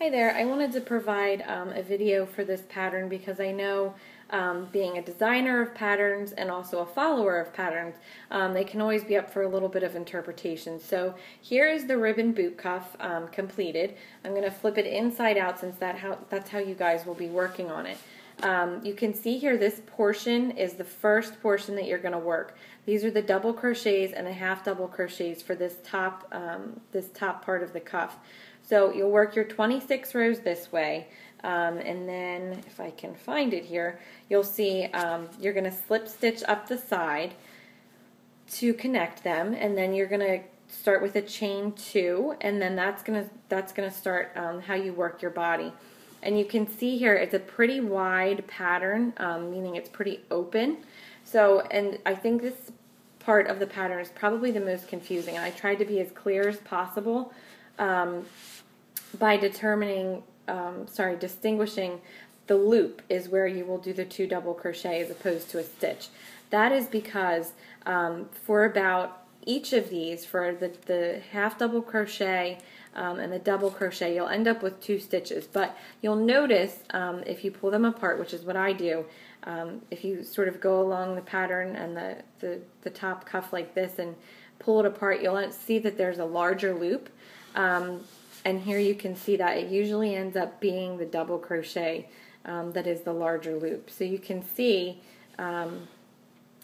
Hi there, I wanted to provide a video for this pattern because I know being a designer of patterns and also a follower of patterns, they can always be up for a little bit of interpretation. So here is the ribbon boot cuff completed. I'm going to flip it inside out since that's how you guys will be working on it. You can see here this portion is the first portion that you're going to work. These are the double crochets and a half double crochets for this top part of the cuff. So you'll work your 26 rows this way, and then if I can find it here, you'll see you're going to slip stitch up the side to connect them, and then you're going to start with a chain 2, and then that's going to start how you work your body. And you can see here it's a pretty wide pattern, meaning it's pretty open. So, and I think this part of the pattern is probably the most confusing, and I tried to be as clear as possible by distinguishing the loop is where you will do the 2 double crochet as opposed to a stitch. That is because for about each of these, for the half double crochet and the double crochet, you'll end up with 2 stitches. But you'll notice if you pull them apart, which is what I do, if you sort of go along the pattern and the top cuff like this and pull it apart, you'll see that there's a larger loop. And here you can see that it usually ends up being the double crochet that is the larger loop. So you can see,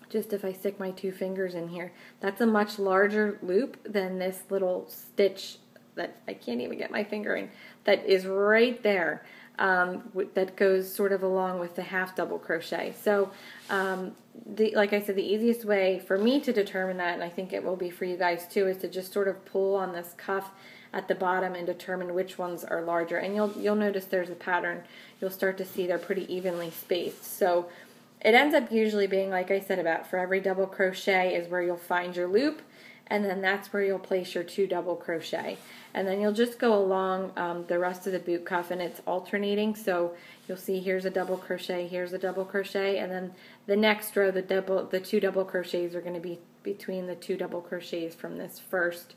just if I stick my 2 fingers in here, that's a much larger loop than this little stitch that I can't even get my finger in, that is right there, that goes sort of along with the half double crochet. So like I said, the easiest way for me to determine that, and I think it will be for you guys too, is to just sort of pull on this cuff at the bottom and determine which ones are larger. And you'll notice there's a pattern. You'll start to see they're pretty evenly spaced. So it ends up usually being, like I said, about for every double crochet is where you'll find your loop, and then that's where you'll place your 2 double crochet. And then you'll just go along the rest of the boot cuff, and it's alternating. So you'll see here's a double crochet, here's a double crochet, and then the next row, the 2 double crochets are going to be between the 2 double crochets from this first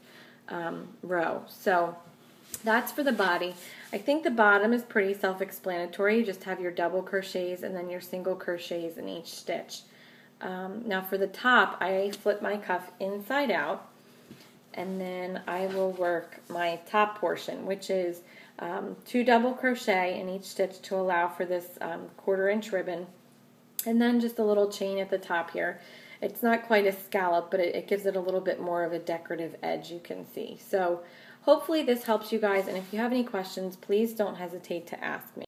row. So that's for the body. I think the bottom is pretty self-explanatory. You just have your double crochets and then your single crochets in each stitch. Now for the top, I flip my cuff inside out, and then I will work my top portion, which is 2 double crochet in each stitch to allow for this 1/4 inch ribbon, and then just a little chain at the top here. It's not quite a scallop, but it gives it a little bit more of a decorative edge, you can see. So hopefully this helps you guys, and if you have any questions, please don't hesitate to ask me.